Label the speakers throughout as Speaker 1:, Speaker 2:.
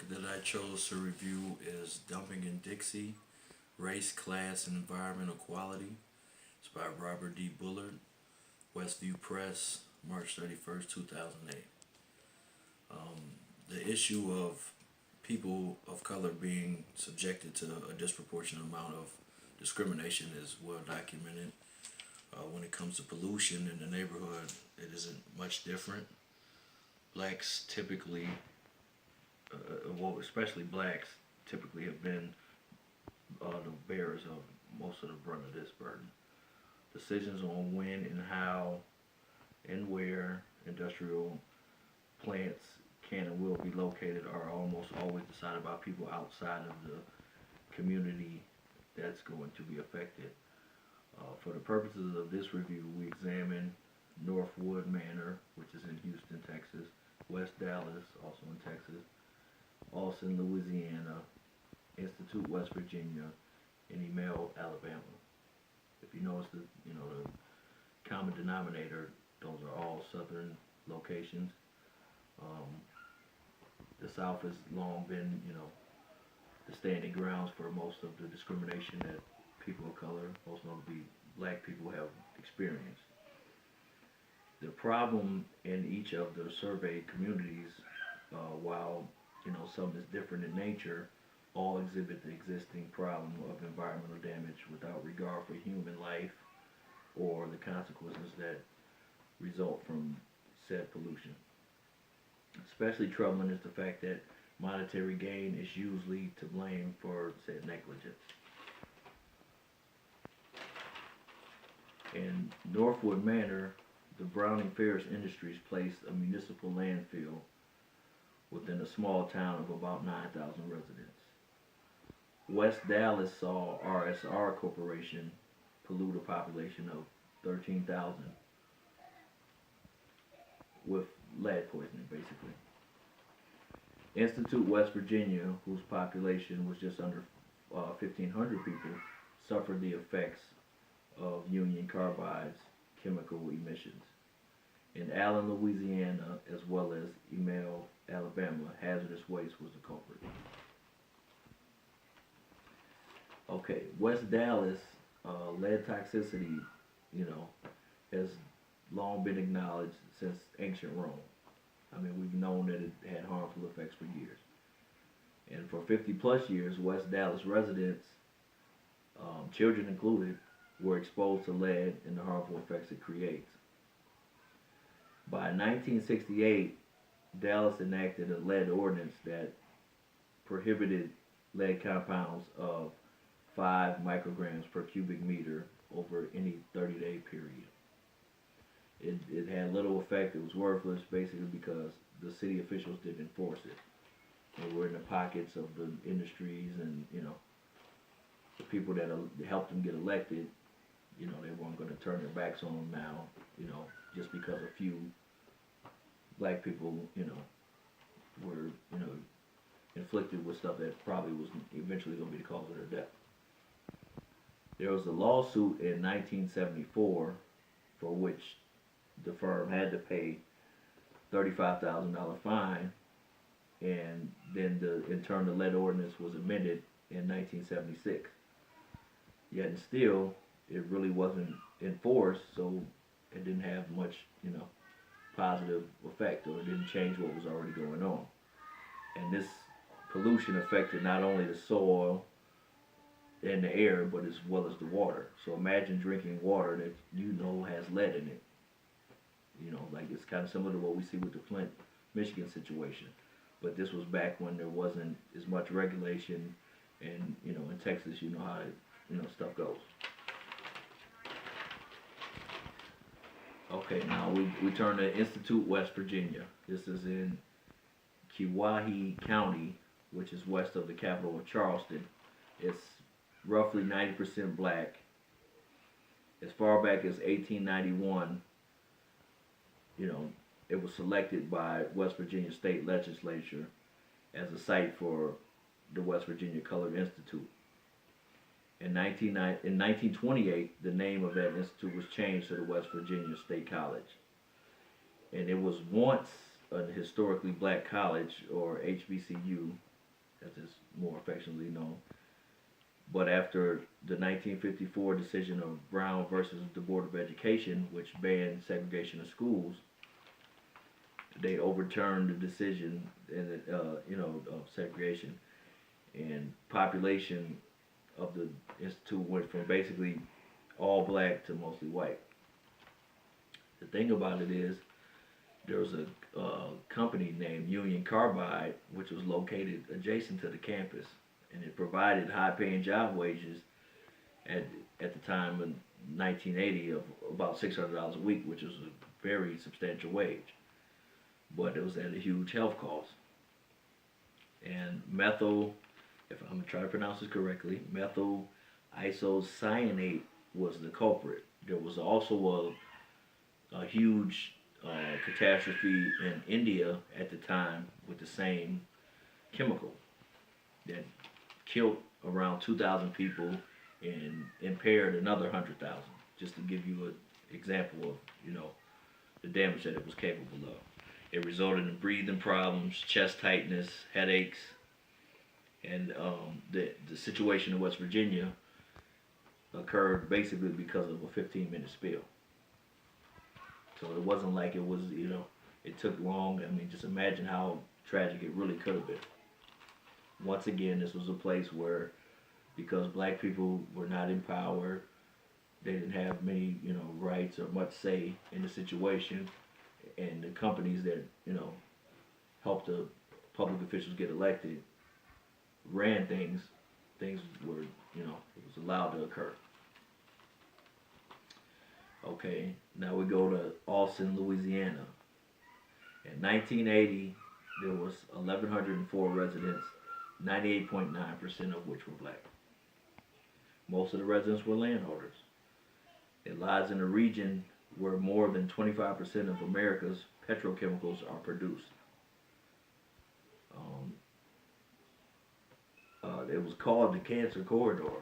Speaker 1: that I chose to review is Dumping in Dixie: Race, Class, and Environmental Equality. It's by Robert D. Bullard, Westview Press, March 31st, 2008. The issue of people of color being subjected to a disproportionate amount of discrimination is well documented. When it comes to pollution in the neighborhood, it isn't much different. Blacks typically, well, especially blacks, typically have been the bearers of most of the brunt of this burden. Decisions on when and how and where industrial plants can and will be located are almost always decided by people outside of the community that's going to be affected. For the purposes of this review, we examine Northwood Manor, which is in Houston, Texas, West Dallas, also in Texas, Austin, Louisiana, Institute, West Virginia, and Emil, Alabama. If you notice the common denominator, those are all southern locations. The South has long been, the standing grounds for most of the discrimination that people of color, most notably black people, have experienced. The problem in each of the surveyed communities, while some is different in nature, all exhibit the existing problem of environmental damage without regard for human life or the consequences that result from said pollution. Especially troubling is the fact that monetary gain is usually to blame for said negligence. In Northwood Manor, the Browning Ferris Industries placed a municipal landfill within a small town of about 9,000 residents. West Dallas saw RSR Corporation pollute a population of 13,000 with lead poisoning, basically. Institute, West Virginia, whose population was just under 1,500 people, suffered the effects of Union Carbide's chemical emissions. In Allen, Louisiana, as well as Emil, Alabama, hazardous waste was the culprit. Okay, West Dallas, lead toxicity, has long been acknowledged since ancient Rome. I mean, we've known that it had harmful effects for years. And for 50 plus years, West Dallas residents, children included, were exposed to lead and the harmful effects it creates. By 1968, Dallas enacted a lead ordinance that prohibited lead compounds of 5 micrograms per cubic meter over any 30-day period. It had little effect. It was worthless, basically, because the city officials didn't enforce it. They were in the pockets of the industries and, the people that helped them get elected, they weren't going to turn their backs on them now, just because a few black people, were, inflicted with stuff that probably was eventually going to be the cause of their death. There was a lawsuit in 1974 for which the firm had to pay $35,000 fine, and then in turn the lead ordinance was amended in 1976. Yet and still, it really wasn't enforced, so it didn't have much, positive effect, or it didn't change what was already going on. And this pollution affected not only the soil and the air, but as well as the water. So imagine drinking water that has lead in it. Like it's kind of similar to what we see with the Flint, Michigan situation. But this was back when there wasn't as much regulation, and in Texas, you know how stuff goes. Okay, now we turn to Institute, West Virginia. This is in Kewaunee County, which is west of the capital of Charleston. It's roughly 90% black. As far back as 1891, it was selected by West Virginia State Legislature as a site for the West Virginia Colored Institute. In 1928, the name of that institute was changed to the West Virginia State College. And it was once a historically black college, or HBCU, as it's more affectionately known. But after the 1954 decision of Brown versus the Board of Education, which banned segregation of schools, they overturned the decision in of segregation, and population of the institute went from basically all black to mostly white. The thing about it is, there was a company named Union Carbide, which was located adjacent to the campus, and it provided high-paying job wages at the time in 1980 of about $600 a week, which was a very substantial wage, but it was at a huge health cost. And methyl, if I'm gonna try to pronounce this correctly, methyl isocyanate was the culprit. There was also a huge catastrophe in India at the time with the same chemical that killed around 2,000 people and impaired another 100,000. Just to give you an example of the damage that it was capable of. It resulted in breathing problems, chest tightness, headaches, and the situation in West Virginia occurred basically because of a 15-minute spill. So it wasn't like it was, it took long. I mean, just imagine how tragic it really could have been. Once again, this was a place where, because black people were not in power, they didn't have many, rights or much say in the situation, and the companies that, helped the public officials get elected ran things were, it was allowed to occur. Okay, now we go to Austin, Louisiana. In 1980, there was 1,104 residents, 98.9% of which were black. Most of the residents were landowners. It lies in a region where more than 25% of America's petrochemicals are produced. It was called the Cancer Corridor,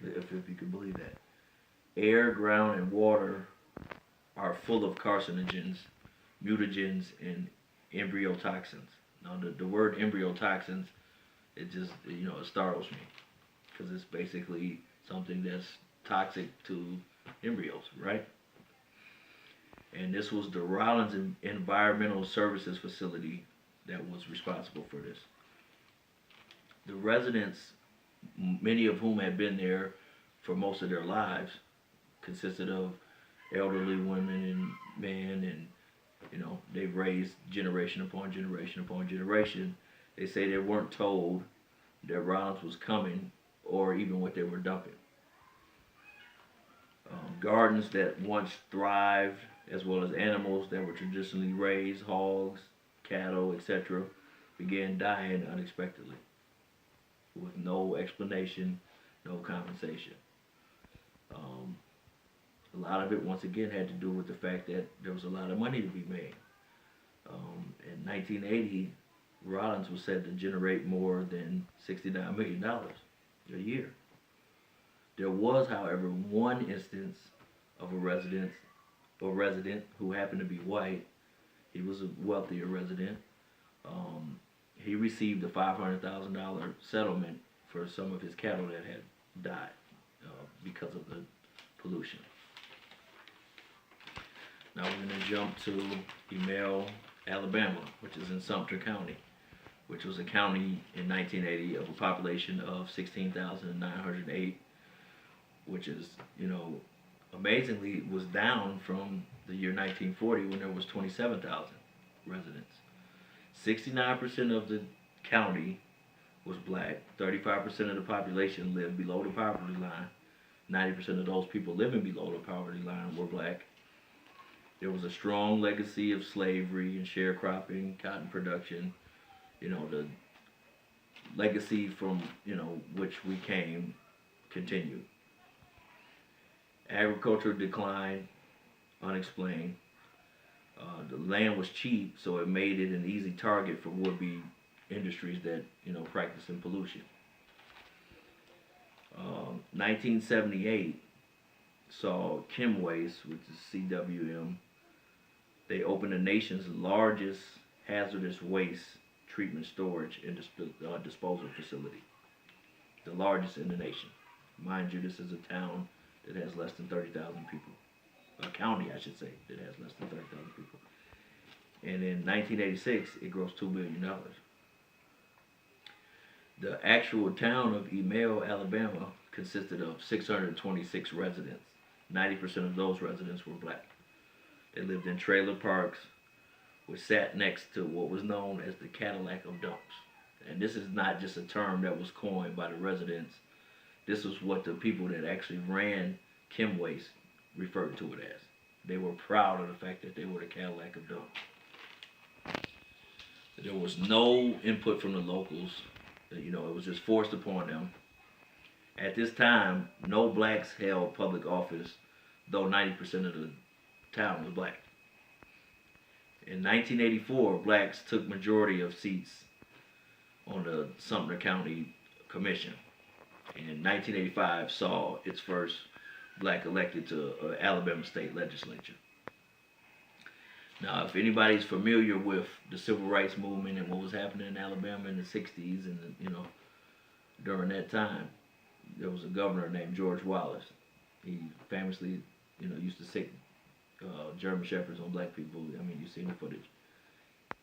Speaker 1: if you could believe that. Air, ground, and water are full of carcinogens, mutagens, and embryotoxins. Now, the word embryotoxins, it just, it startles me, because it's basically something that's toxic to embryos, right? And this was the Rollins Environmental Services Facility that was responsible for this. The residents, many of whom had been there for most of their lives, consisted of elderly women and men, and they've raised generation upon generation upon generation. They say they weren't told that Rollins was coming, or even what they were dumping. Gardens that once thrived, as well as animals that were traditionally raised, hogs, cattle, etc., began dying unexpectedly, with no explanation, no compensation. A lot of it, once again, had to do with the fact that there was a lot of money to be made. In 1980, Rollins was said to generate more than $69 million a year. There was, however, one instance of a resident who happened to be white. He was a wealthier resident. He received a $500,000 settlement for some of his cattle that had died because of the pollution. Now we're going to jump to Emile, Alabama, which is in Sumter County, which was a county in 1980 of a population of 16,908, which is, amazingly was down from the year 1940 when there was 27,000 residents. 69% of the county was black, 35% of the population lived below the poverty line, 90% of those people living below the poverty line were black. There was a strong legacy of slavery and sharecropping, cotton production, the legacy from, which we came continued. Agriculture declined, unexplained. The land was cheap, so it made it an easy target for would-be industries that, practice in pollution. 1978 saw Chem Waste, which is CWM. They opened the nation's largest hazardous waste treatment, storage, and disposal facility, the largest in the nation. Mind you, this is a town that has less than 30,000 people. A county, I should say, that has less than 30,000 people. And in 1986, it grossed $2 billion. The actual town of Emile, Alabama, consisted of 626 residents. 90% of those residents were black. They lived in trailer parks, which sat next to what was known as the Cadillac of dumps. And this is not just a term that was coined by the residents. This was what the people that actually ran Chem Waste referred to it as. They were proud of the fact that they were the Cadillac of dumps. There was no input from the locals. It was just forced upon them. At this time, no blacks held public office, though 90% of the town was black. In 1984, blacks took majority of seats on the Sumter County Commission. And 1985 saw its first black elected to Alabama state legislature. Now, if anybody's familiar with the civil rights movement and what was happening in Alabama in the 60s and, during that time, there was a governor named George Wallace. He famously, used to sick German shepherds on black people. I mean, you've seen the footage.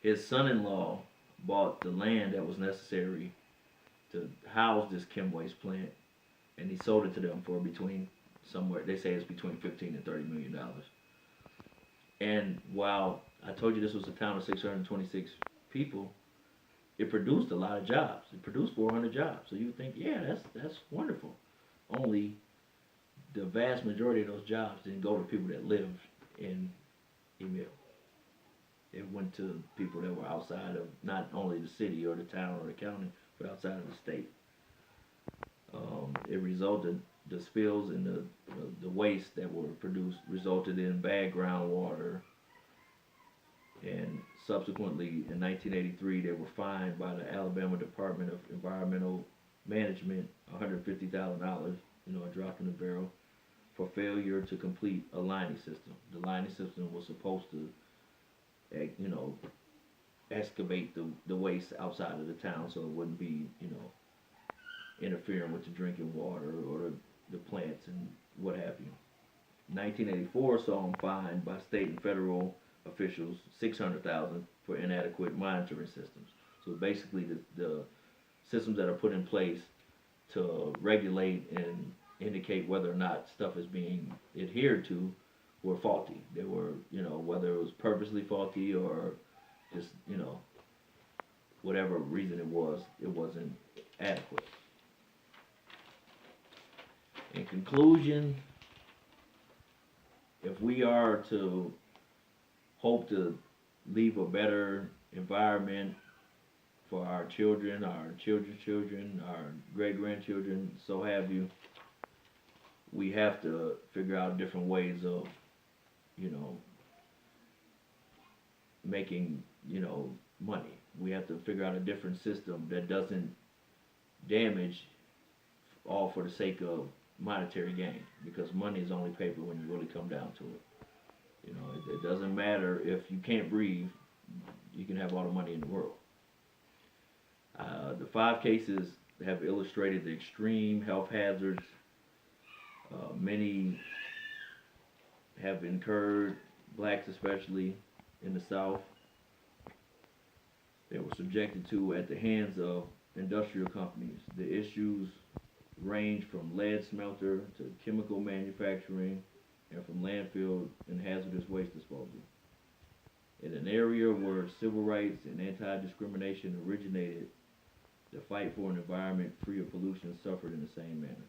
Speaker 1: His son-in-law bought the land that was necessary to house this Chem Waste plant, and he sold it to them for they say it's between $15 and $30 million. And while I told you this was a town of 626 people, it produced a lot of jobs. It produced 400 jobs. So you would think, yeah, that's wonderful. Only the vast majority of those jobs didn't go to people that lived in Emile. It went to people that were outside of not only the city or the town or the county, but outside of the state. It resulted, the spills and the waste that were produced resulted in bad groundwater. And subsequently, in 1983, they were fined by the Alabama Department of Environmental Management $150,000, a drop in the barrel, for failure to complete a lining system. The lining system was supposed to, excavate the waste outside of the town so it wouldn't be, interfering with the drinking water or the plants and what have you. 1984 saw him fined by state and federal officials $600,000 for inadequate monitoring systems. So basically, the systems that are put in place to regulate and indicate whether or not stuff is being adhered to were faulty. They were, whether it was purposely faulty or just, whatever reason it wasn't adequate. In conclusion, if we are to hope to leave a better environment for our children, our children's children, our great-grandchildren, so have you, we have to figure out different ways of, making, money. We have to figure out a different system that doesn't damage all for the sake of monetary gain, because money is only paper when you really come down to it. It doesn't matter if you can't breathe, you can have all the money in the world. The 5 cases have illustrated the extreme health hazards. Many have incurred, blacks especially in the South. They were subjected to at the hands of industrial companies. The issues range from lead smelter to chemical manufacturing and from landfill and hazardous waste disposal. In an area where civil rights and anti-discrimination originated, the fight for an environment free of pollution suffered in the same manner.